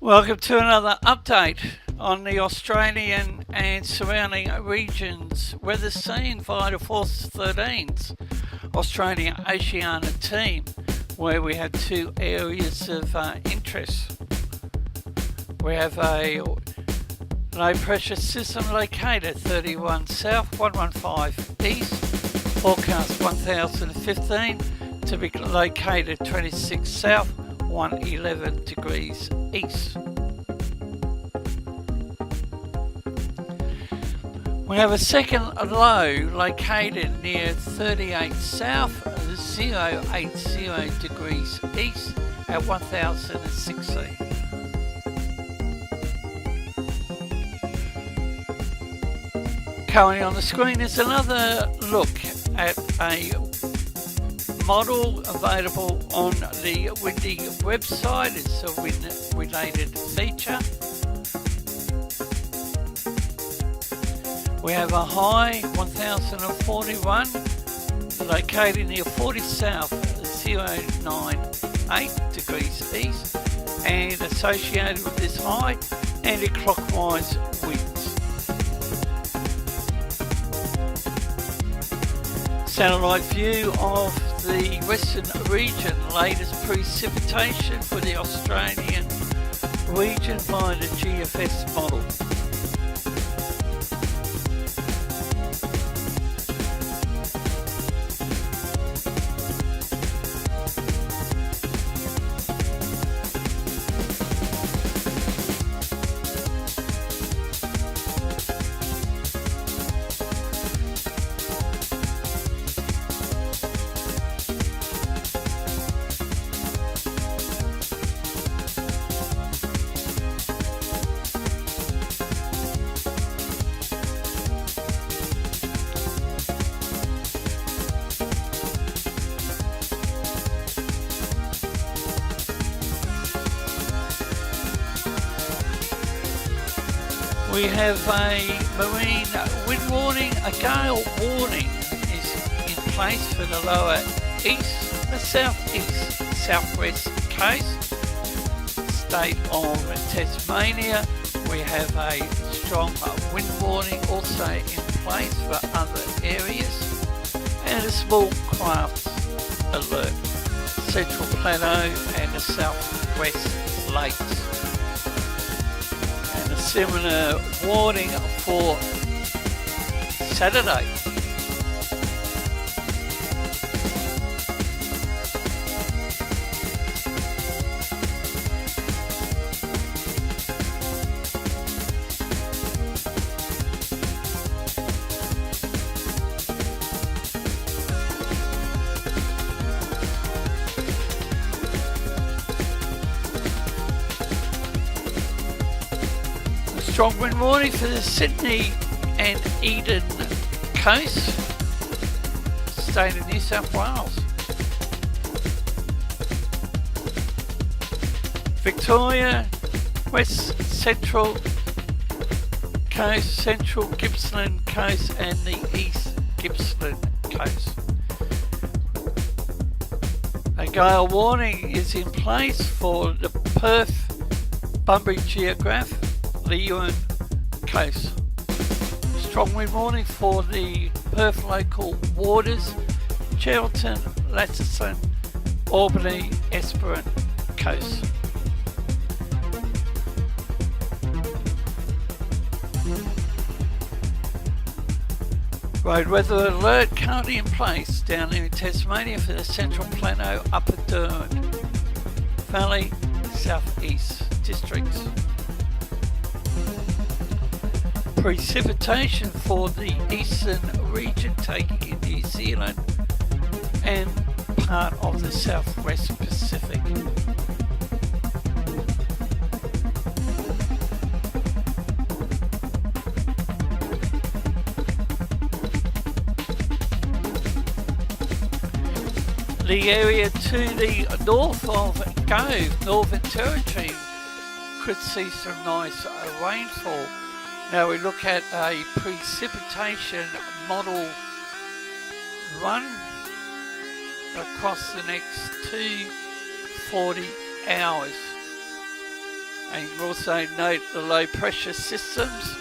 Welcome to another update on the Australian and surrounding regions weather scene via the Force 13's Australian Oceania team, where we have two areas of interest. We have a low pressure system located 31 south, 115 east, forecast 1015 to be located 26 south, 111 degrees east. We have a second low located near 38 south, 080 degrees east at 1060. Currently on the screen is another look at a model available on the Windy website. It's a wind-related feature. We have a high 1041 located near 40 south, 098 degrees east, and associated with this high anti-clockwise winds. Satellite view of the western region, latest precipitation for the Australian region by the GFS model. We have a marine wind warning. A gale warning is in place for the lower east, the southeast, southwest coast. State of Tasmania, we have a strong wind warning also in place for other areas, and a small craft alert. Central Plateau and the southwest lakes. Similar warning for Saturday. Strong wind warning for the Sydney and Eden coast, state of New South Wales. Victoria, west central coast, central Gippsland coast and the east Gippsland coast. A gale warning is in place for the Perth, Bunbury Geograph, Leeuwin coast. Strong wind warning for the Perth local waters, Geraldton, Latterson, Albany, Esperance coast. Road weather alert currently in place down in Tasmania for the Central Plateau, Upper Dern Valley, Southeast districts. Precipitation for the eastern region taking in New Zealand and part of the southwest Pacific. The area to the north of Gove, Northern Territory, could see some nice rainfall. Now we look at a precipitation model run across the next 240 hours. And you can also note the low pressure systems.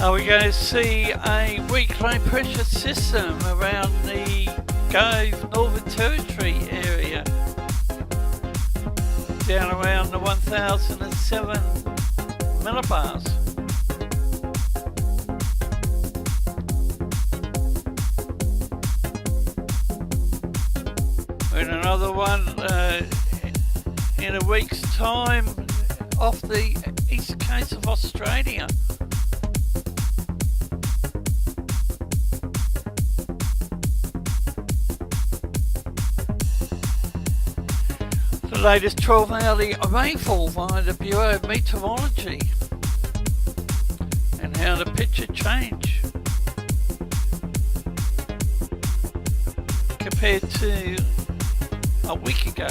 We're going to see a weak low pressure system around the Gove Northern Territory area, down around the 1007 millibars. And another one in a week's time off the east coast of Australia. The latest 12-hourly rainfall via the Bureau of Meteorology, and how the picture changed compared to a week ago.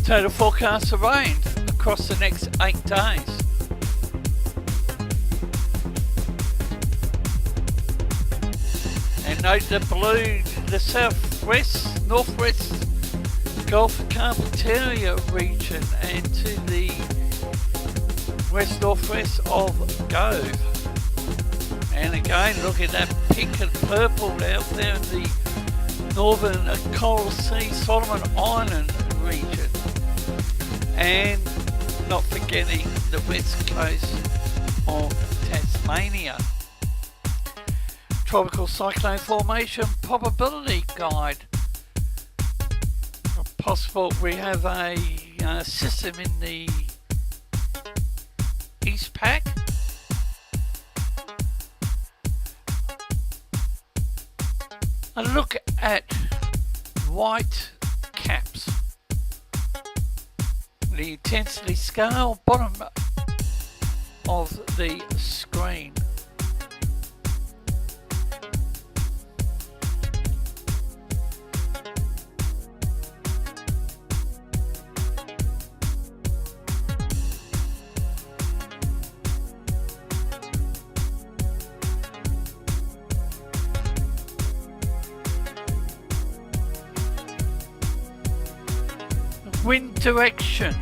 Total forecast of rain across the next 8 days. And note the blue, the southwest, northwest Gulf of Carpentaria region, and to the west-northwest of Gove. And again, look at that pink and purple out there in the northern Coral Sea, Solomon Island region. And not forgetting the west coast of Tasmania. Tropical cyclone formation probability guide. Possible we have a system in the East Pac. A look at white caps. The intensity scale, bottom of the screen. Wind direction.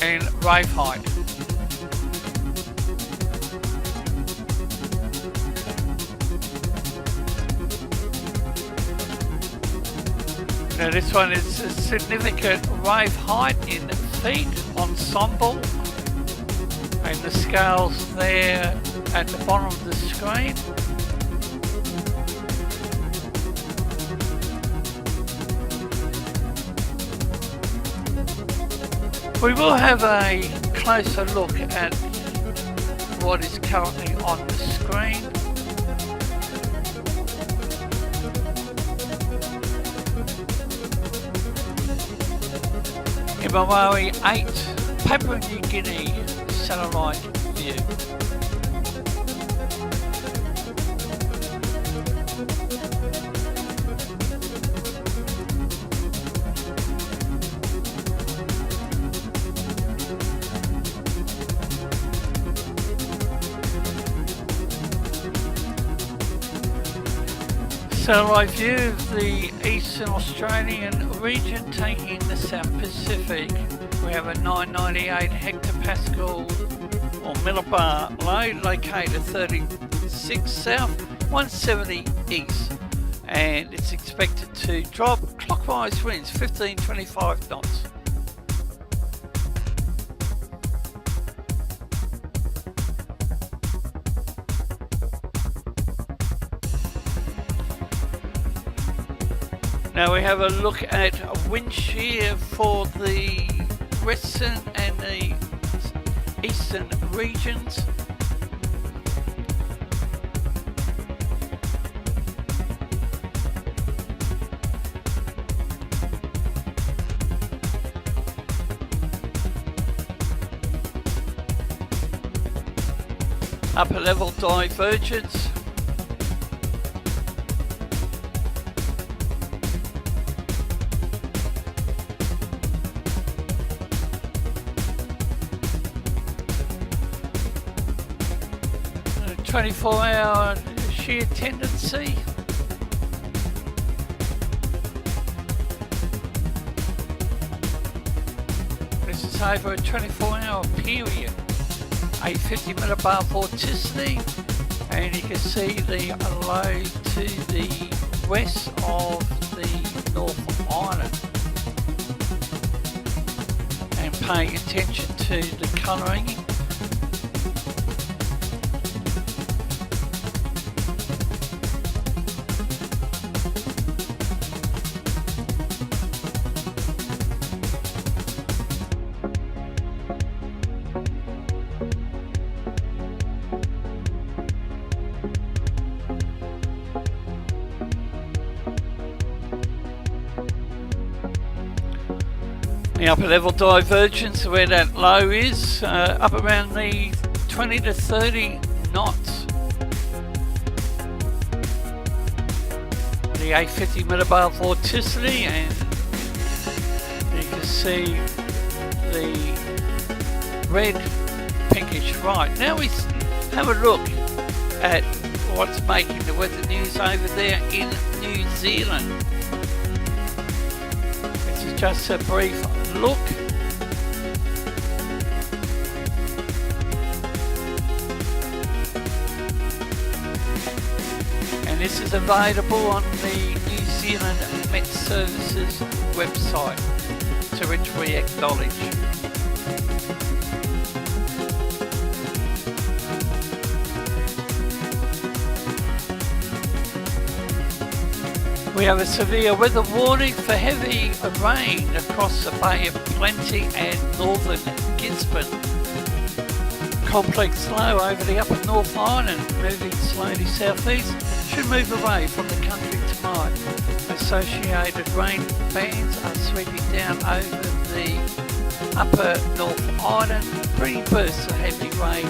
And wave height. Now this one is a significant wave height in feet ensemble, and the scales there at the bottom of the screen. We will have a closer look at what is currently on the screen. Imawari 8 Papua New Guinea satellite view. Satellite view of the Eastern Australian region taking the South Pacific. We have a 998 hectopascal or millibar load located 36 south, 170 east, and it's expected to drop clockwise winds 15-25 knots. Now we have a look at wind shear for the western and the eastern regions. Upper level divergence. A 24-hour shear tendency. This is over a 24-hour period. 850 millibar vorticity, and you can see the low to the west of the North Island, and paying attention to the colouring. The upper level divergence where that low is, up around the 20 to 30 knots. The 850 millibar vorticity, and you can see the red pinkish right. Now we have a look at what's making the weather news over there in New Zealand. This is just a brief look. And this is available on the New Zealand Met Services website, to which we acknowledge. We have a severe weather warning for heavy rain across the Bay of Plenty and northern Gisborne. Complex low over the upper North Island, moving slowly southeast, should move away from the country tonight. Associated rain bands are sweeping down over the upper North Island, bringing bursts of heavy rain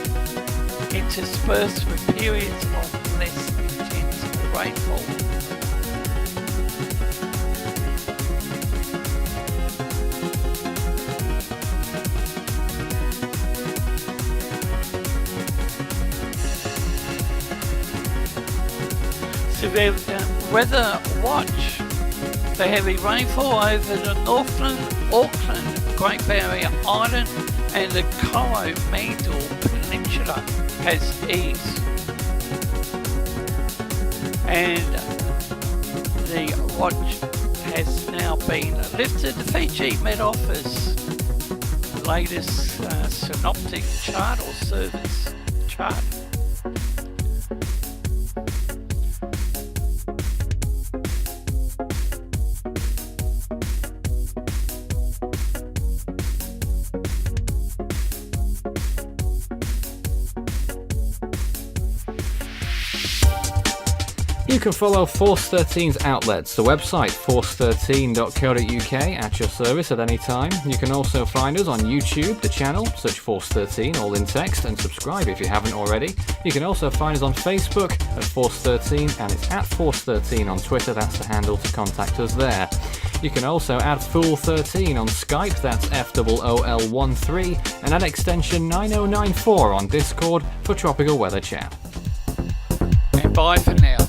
interspersed with periods of less intense rainfall. Severe weather watch for heavy rainfall over the Northland, Auckland, Great Barrier Island and the Coromandel Peninsula has eased. And the watch has now been lifted. The Fiji Met Office latest synoptic chart or service chart. You can follow Force 13's outlets, the website force13.co.uk, at your service at any time. You can also find us on YouTube, the channel, search Force 13, all in text, and subscribe if you haven't already. You can also find us on Facebook at Force 13, and it's at Force 13 on Twitter, that's the handle to contact us there. You can also add Fool13 on Skype, that's FOOL13, and add extension 9094 on Discord for tropical weather chat. And bye for now.